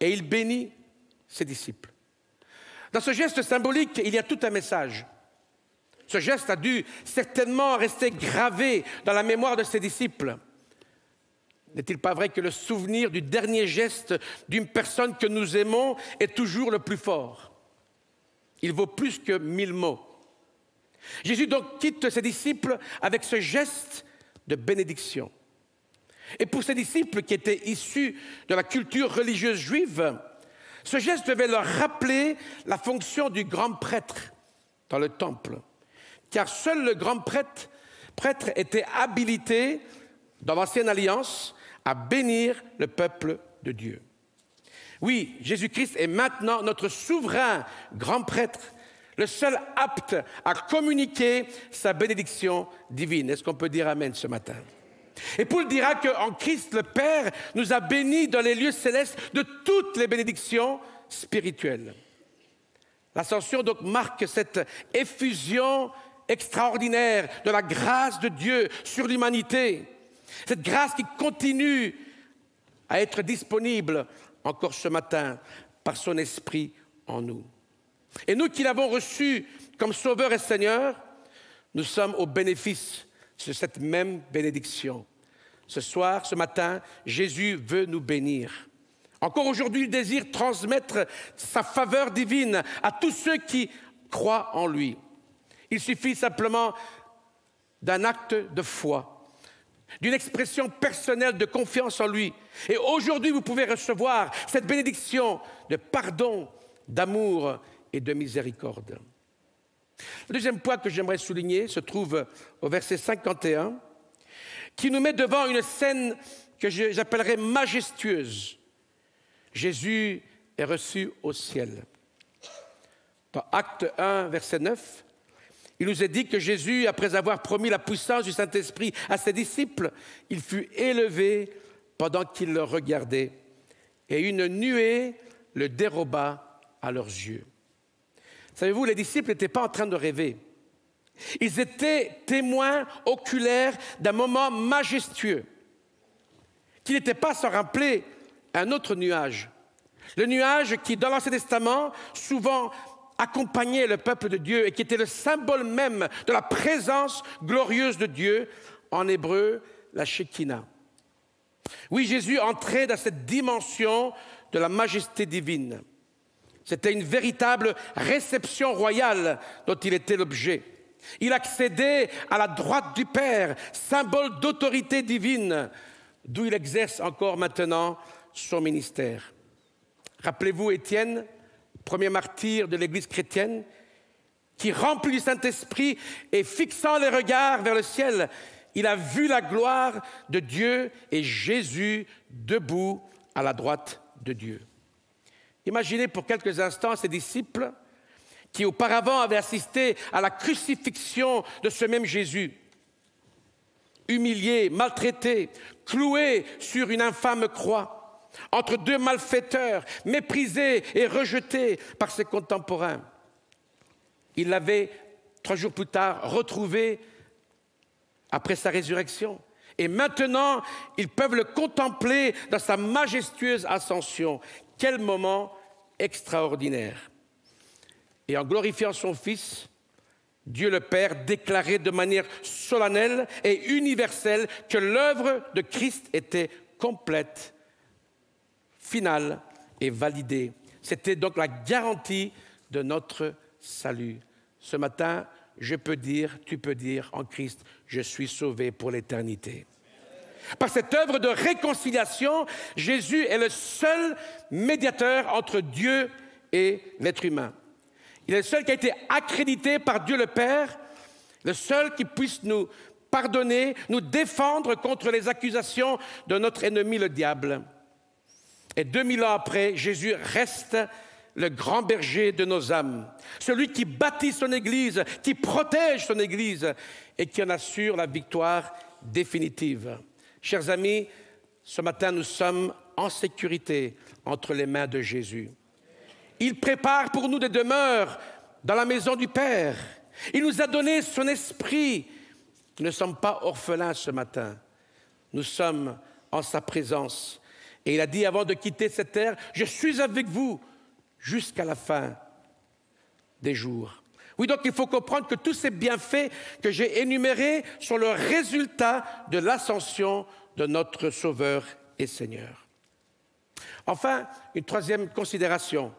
et il bénit ses disciples. Dans ce geste symbolique, il y a tout un message. Ce geste a dû certainement rester gravé dans la mémoire de ses disciples. N'est-il pas vrai que le souvenir du dernier geste d'une personne que nous aimons est toujours le plus fort? Il vaut plus que 1000 mots. Jésus donc quitte ses disciples avec ce geste de bénédiction. Et pour ces disciples qui étaient issus de la culture religieuse juive, ce geste devait leur rappeler la fonction du grand prêtre dans le temple. Car seul le grand prêtre était habilité, dans l'Ancienne Alliance, à bénir le peuple de Dieu. Oui, Jésus-Christ est maintenant notre souverain grand prêtre, le seul apte à communiquer sa bénédiction divine. Est-ce qu'on peut dire amen ce matin? Et Paul dira qu'en Christ, le Père nous a bénis dans les lieux célestes de toutes les bénédictions spirituelles. L'ascension donc marque cette effusion extraordinaire de la grâce de Dieu sur l'humanité. Cette grâce qui continue à être disponible encore ce matin par son Esprit en nous. Et nous qui l'avons reçu comme Sauveur et Seigneur, nous sommes au bénéfice de cette même bénédiction. Ce soir, ce matin, Jésus veut nous bénir. Encore aujourd'hui, il désire transmettre sa faveur divine à tous ceux qui croient en lui. Il suffit simplement d'un acte de foi, d'une expression personnelle de confiance en lui. Et aujourd'hui, vous pouvez recevoir cette bénédiction de pardon, d'amour et de miséricorde. Le deuxième point que j'aimerais souligner se trouve au verset 51, qui nous met devant une scène que j'appellerais majestueuse. Jésus est reçu au ciel. Dans Acte 1, verset 9, il nous est dit que Jésus, après avoir promis la puissance du Saint-Esprit à ses disciples, il fut élevé pendant qu'ils le regardaient, et une nuée le déroba à leurs yeux. Savez-vous, les disciples n'étaient pas en train de rêver. Ils étaient témoins oculaires d'un moment majestueux, qui n'était pas sans rappeler un autre nuage. Le nuage qui, dans l'Ancien Testament, souvent accompagnait le peuple de Dieu et qui était le symbole même de la présence glorieuse de Dieu, en hébreu, la Shekinah. Oui, Jésus entrait dans cette dimension de la majesté divine. C'était une véritable réception royale dont il était l'objet. Il accédait à la droite du Père, symbole d'autorité divine, d'où il exerce encore maintenant son ministère. Rappelez-vous Étienne, premier martyr de l'Église chrétienne, qui, rempli du Saint-Esprit et fixant les regards vers le ciel, il a vu la gloire de Dieu et Jésus debout à la droite de Dieu. Imaginez pour quelques instants ces disciples qui auparavant avaient assisté à la crucifixion de ce même Jésus, humilié, maltraité, cloué sur une infâme croix, entre deux malfaiteurs, méprisé et rejeté par ses contemporains. Ils l'avaient, 3 jours plus tard, retrouvé après sa résurrection. Et maintenant, ils peuvent le contempler dans sa majestueuse ascension. Quel moment extraordinaire! Et en glorifiant son Fils, Dieu le Père déclarait de manière solennelle et universelle que l'œuvre de Christ était complète, finale et validée. C'était donc la garantie de notre salut. Ce matin, je peux dire, tu peux dire en Christ, je suis sauvé pour l'éternité. Par cette œuvre de réconciliation, Jésus est le seul médiateur entre Dieu et l'être humain. Il est le seul qui a été accrédité par Dieu le Père, le seul qui puisse nous pardonner, nous défendre contre les accusations de notre ennemi, le diable. Et 2000 ans après, Jésus reste le grand berger de nos âmes, celui qui bâtit son Église, qui protège son Église et qui en assure la victoire définitive. Chers amis, ce matin, nous sommes en sécurité entre les mains de Jésus. Il prépare pour nous des demeures dans la maison du Père. Il nous a donné son esprit. Nous ne sommes pas orphelins ce matin. Nous sommes en sa présence. Et il a dit avant de quitter cette terre, « Je suis avec vous jusqu'à la fin des jours. » Oui, donc il faut comprendre que tous ces bienfaits que j'ai énumérés sont le résultat de l'ascension de notre Sauveur et Seigneur. Enfin, une troisième considération.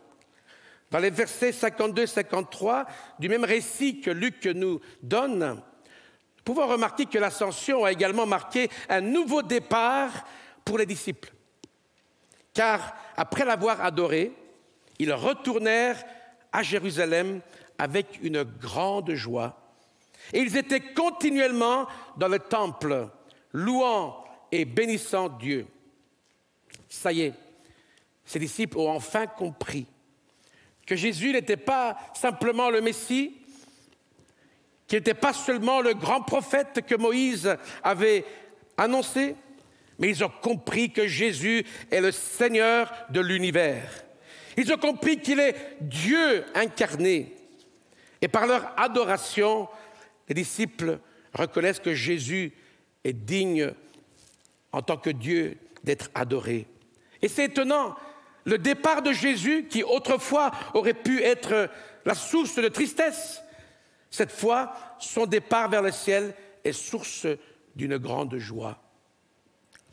Dans les versets 52-53 du même récit que Luc nous donne, nous pouvons remarquer que l'ascension a également marqué un nouveau départ pour les disciples. Car après l'avoir adoré, ils retournèrent à Jérusalem avec une grande joie. Et ils étaient continuellement dans le temple, louant et bénissant Dieu. Ça y est, ces disciples ont enfin compris que Jésus n'était pas simplement le Messie, qu'il n'était pas seulement le grand prophète que Moïse avait annoncé, mais ils ont compris que Jésus est le Seigneur de l'univers. Ils ont compris qu'il est Dieu incarné. Et par leur adoration, les disciples reconnaissent que Jésus est digne en tant que Dieu d'être adoré. Et c'est étonnant, le départ de Jésus, qui autrefois aurait pu être la source de tristesse, cette fois, son départ vers le ciel est source d'une grande joie.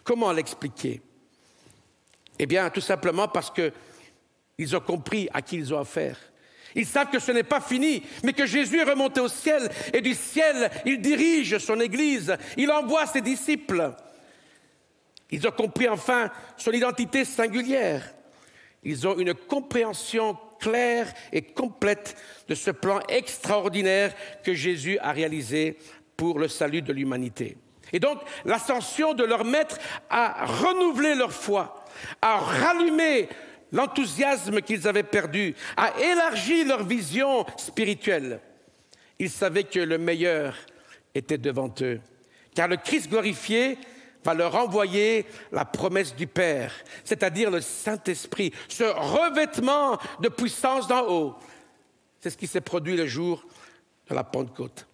Comment l'expliquer? Eh bien, tout simplement parce qu'ils ont compris à qui ils ont affaire. Ils savent que ce n'est pas fini, mais que Jésus est remonté au ciel, et du ciel, il dirige son Église, il envoie ses disciples. Ils ont compris enfin son identité singulière. Ils ont une compréhension claire et complète de ce plan extraordinaire que Jésus a réalisé pour le salut de l'humanité. Et donc, l'ascension de leur maître a renouvelé leur foi, a rallumé l'enthousiasme qu'ils avaient perdu, a élargi leur vision spirituelle. Ils savaient que le meilleur était devant eux, car le Christ glorifié va leur envoyer la promesse du Père, c'est-à-dire le Saint-Esprit, ce revêtement de puissance d'en haut. C'est ce qui s'est produit le jour de la Pentecôte.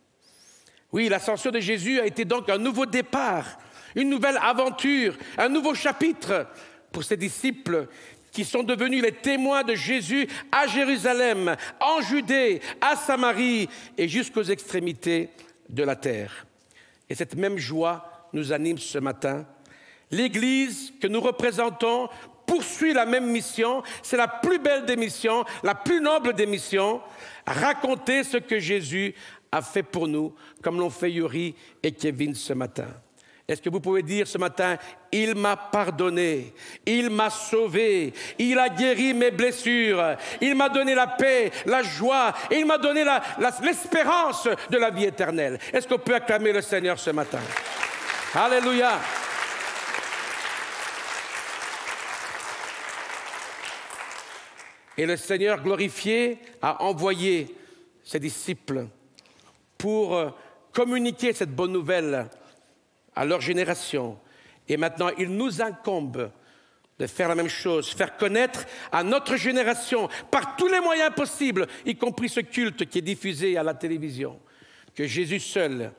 Oui, l'ascension de Jésus a été donc un nouveau départ, une nouvelle aventure, un nouveau chapitre pour ses disciples qui sont devenus les témoins de Jésus à Jérusalem, en Judée, à Samarie et jusqu'aux extrémités de la terre. Et cette même joie nous anime ce matin. L'Église que nous représentons poursuit la même mission. C'est la plus belle des missions, la plus noble des missions. Raconter ce que Jésus a fait pour nous, comme l'ont fait Yuri et Kevin ce matin. Est-ce que vous pouvez dire ce matin, « Il m'a pardonné, il m'a sauvé, il a guéri mes blessures, il m'a donné la paix, la joie, et il m'a donné l'espérance de la vie éternelle. » Est-ce qu'on peut acclamer le Seigneur ce matin? Alléluia! Et le Seigneur glorifié a envoyé ses disciples pour communiquer cette bonne nouvelle à leur génération. Et maintenant, il nous incombe de faire la même chose, faire connaître à notre génération, par tous les moyens possibles, y compris ce culte qui est diffusé à la télévision, que Jésus seul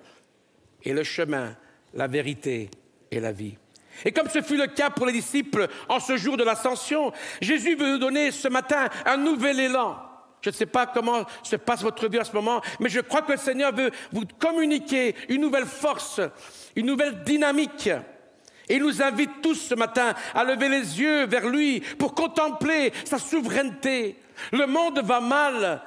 est le chemin, la vérité et la vie. Et comme ce fut le cas pour les disciples en ce jour de l'Ascension, Jésus veut nous donner ce matin un nouvel élan. Je ne sais pas comment se passe votre vie en ce moment, mais je crois que le Seigneur veut vous communiquer une nouvelle force, une nouvelle dynamique. Et il nous invite tous ce matin à lever les yeux vers lui pour contempler sa souveraineté. Le monde va mal.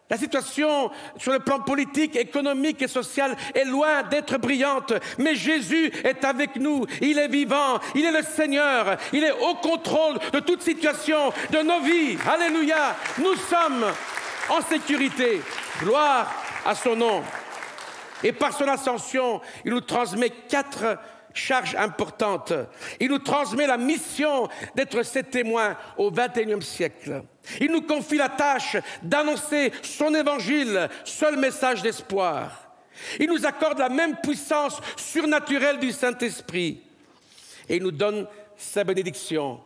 La situation sur le plan politique, économique et social est loin d'être brillante. Mais Jésus est avec nous. Il est vivant. Il est le Seigneur. Il est au contrôle de toute situation de nos vies. Alléluia. Nous sommes en sécurité. Gloire à son nom. Et par son ascension, il nous transmet 4 charges importantes. Il nous transmet la mission d'être ses témoins au XXIe siècle. Il nous confie la tâche d'annoncer son évangile, seul message d'espoir. Il nous accorde la même puissance surnaturelle du Saint-Esprit. Et il nous donne sa bénédiction.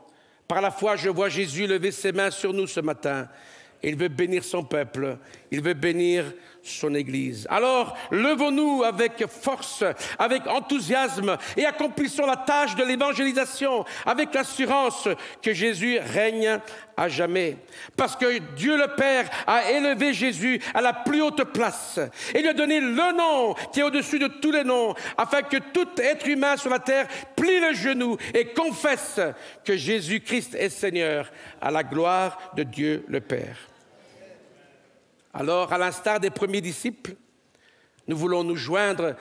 Par la foi, je vois Jésus lever ses mains sur nous ce matin. Il veut bénir son peuple, il veut bénir son Église. Alors, levons-nous avec force, avec enthousiasme et accomplissons la tâche de l'évangélisation avec l'assurance que Jésus règne à jamais. Parce que Dieu le Père a élevé Jésus à la plus haute place et lui a donné le nom qui est au-dessus de tous les noms, afin que tout être humain sur la terre plie le genou et confesse que Jésus-Christ est Seigneur, à la gloire de Dieu le Père. Alors, à l'instar des premiers disciples, nous voulons nous joindre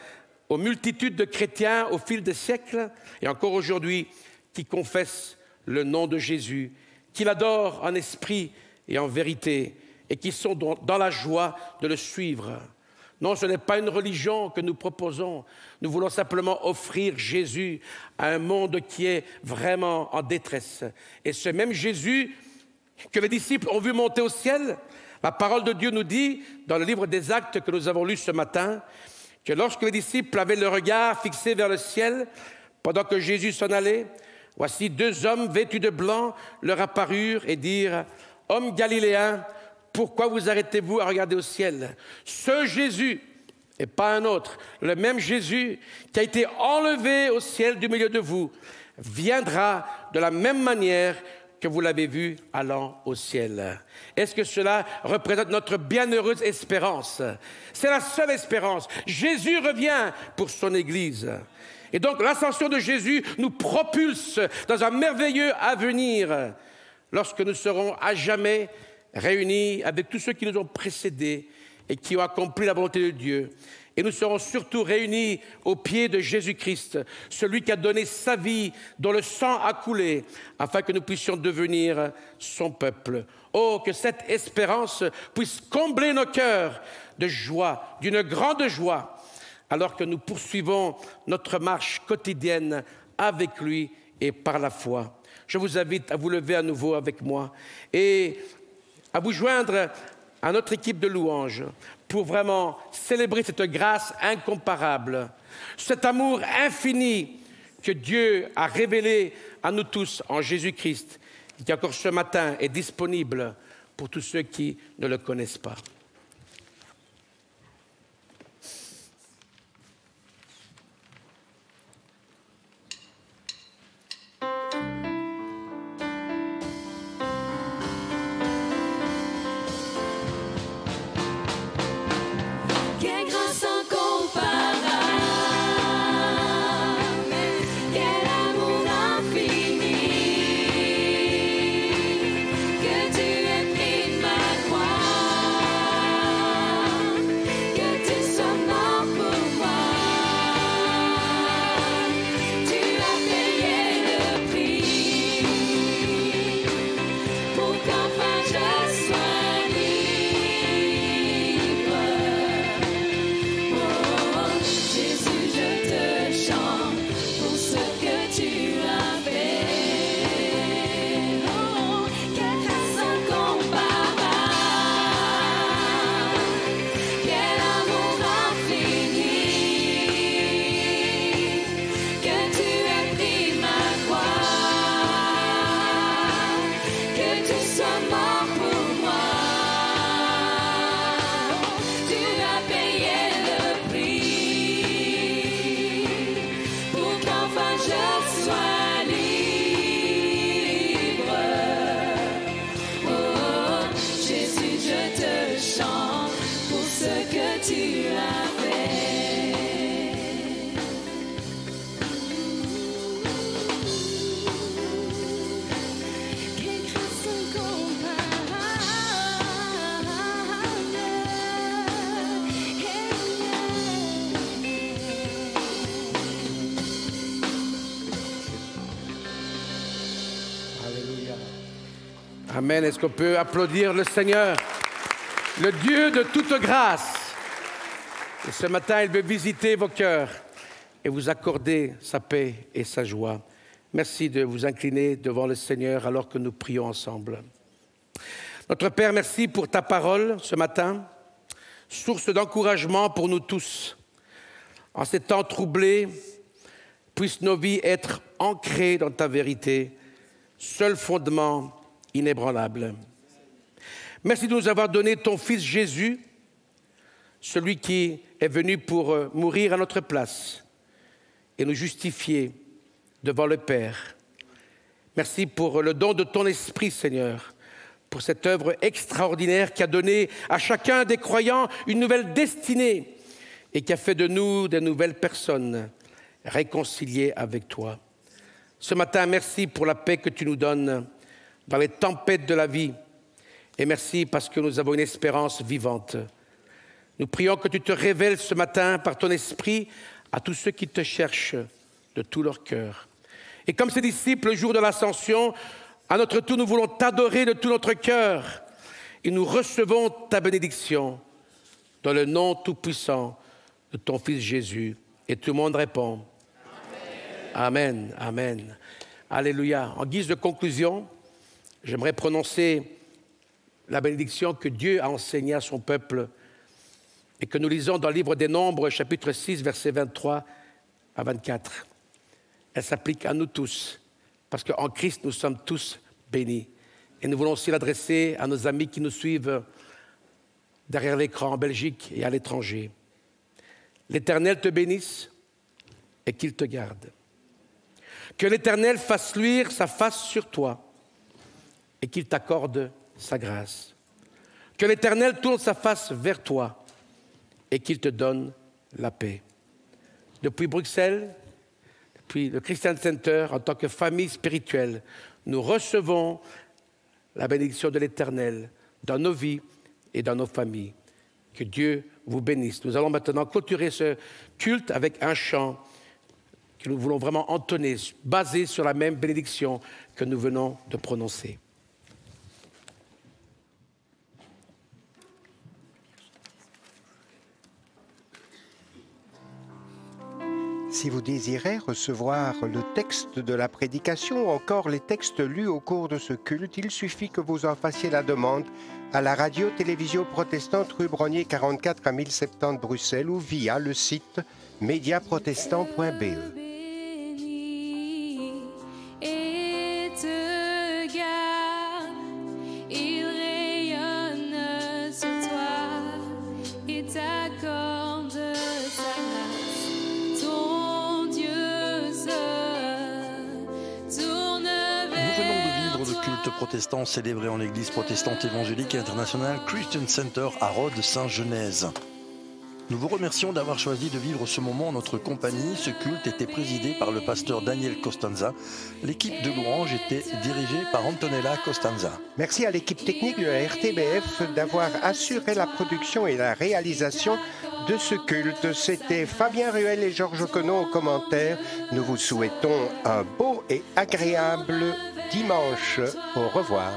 aux multitudes de chrétiens au fil des siècles et encore aujourd'hui qui confessent le nom de Jésus, qui l'adorent en esprit et en vérité et qui sont dans la joie de le suivre. Non, ce n'est pas une religion que nous proposons. Nous voulons simplement offrir Jésus à un monde qui est vraiment en détresse. Et ce même Jésus que les disciples ont vu monter au ciel, la parole de Dieu nous dit, dans le livre des Actes que nous avons lu ce matin, que lorsque les disciples avaient le regard fixé vers le ciel, pendant que Jésus s'en allait, voici 2 hommes vêtus de blanc leur apparurent et dirent « Hommes galiléens, pourquoi vous arrêtez-vous à regarder au ciel? Ce Jésus, et pas un autre, le même Jésus qui a été enlevé au ciel du milieu de vous, viendra de la même manière que vous l'avez vu allant au ciel. » Est-ce que cela représente notre bienheureuse espérance? C'est la seule espérance. Jésus revient pour son Église. Et donc l'ascension de Jésus nous propulse dans un merveilleux avenir lorsque nous serons à jamais réunis avec tous ceux qui nous ont précédés et qui ont accompli la volonté de Dieu. Et nous serons surtout réunis aux pieds de Jésus-Christ, celui qui a donné sa vie, dont le sang a coulé, afin que nous puissions devenir son peuple. Oh, que cette espérance puisse combler nos cœurs de joie, d'une grande joie, alors que nous poursuivons notre marche quotidienne avec lui et par la foi. Je vous invite à vous lever à nouveau avec moi et à vous joindre à notre équipe de louanges pour vraiment célébrer cette grâce incomparable, cet amour infini que Dieu a révélé à nous tous en Jésus-Christ, et qui encore ce matin est disponible pour tous ceux qui ne le connaissent pas. Amen. Est-ce qu'on peut applaudir le Seigneur, le Dieu de toute grâce? Et ce matin, il veut visiter vos cœurs et vous accorder sa paix et sa joie. Merci de vous incliner devant le Seigneur alors que nous prions ensemble. Notre Père, merci pour ta parole ce matin, source d'encouragement pour nous tous. En ces temps troublés, puissent nos vies être ancrées dans ta vérité, seul fondement inébranlable. Merci de nous avoir donné ton Fils Jésus, celui qui est venu pour mourir à notre place et nous justifier devant le Père. Merci pour le don de ton Esprit, Seigneur, pour cette œuvre extraordinaire qui a donné à chacun des croyants une nouvelle destinée et qui a fait de nous des nouvelles personnes réconciliées avec toi. Ce matin, merci pour la paix que tu nous donnes dans les tempêtes de la vie. Et merci parce que nous avons une espérance vivante. Nous prions que tu te révèles ce matin par ton esprit à tous ceux qui te cherchent de tout leur cœur. Et comme ces disciples, le jour de l'ascension, à notre tour, nous voulons t'adorer de tout notre cœur. Et nous recevons ta bénédiction dans le nom tout-puissant de ton Fils Jésus. Et tout le monde répond. Amen. Amen. Amen. Alléluia. En guise de conclusion, j'aimerais prononcer la bénédiction que Dieu a enseignée à son peuple et que nous lisons dans le livre des Nombres, chapitre 6, versets 23 à 24. Elle s'applique à nous tous, parce qu'en Christ, nous sommes tous bénis. Et nous voulons aussi l'adresser à nos amis qui nous suivent derrière l'écran en Belgique et à l'étranger. L'Éternel te bénisse et qu'il te garde. Que l'Éternel fasse luire sa face sur toi et qu'il t'accorde sa grâce. Que l'Éternel tourne sa face vers toi et qu'il te donne la paix. Depuis Bruxelles, puis le Christian Center, en tant que famille spirituelle, nous recevons la bénédiction de l'Éternel dans nos vies et dans nos familles. Que Dieu vous bénisse. Nous allons maintenant clôturer ce culte avec un chant que nous voulons vraiment entonner, basé sur la même bénédiction que nous venons de prononcer. Si vous désirez recevoir le texte de la prédication ou encore les textes lus au cours de ce culte, il suffit que vous en fassiez la demande à la radio-télévision protestante rue Brognier 44 à 1070 Bruxelles ou via le site mediaprotestant.be. Protestant célébré en l'église protestante évangélique et internationale Christian Center à Rhodes Saint-Genèse. Nous vous remercions d'avoir choisi de vivre ce moment en notre compagnie. Ce culte était présidé par le pasteur Daniel Costanza. L'équipe de louange était dirigée par Antonella Costanza. Merci à l'équipe technique de la RTBF d'avoir assuré la production et la réalisation de ce culte. C'était Fabien Ruel et Georges Connon aux commentaires. Nous vous souhaitons un beau et agréable dimanche. Au revoir.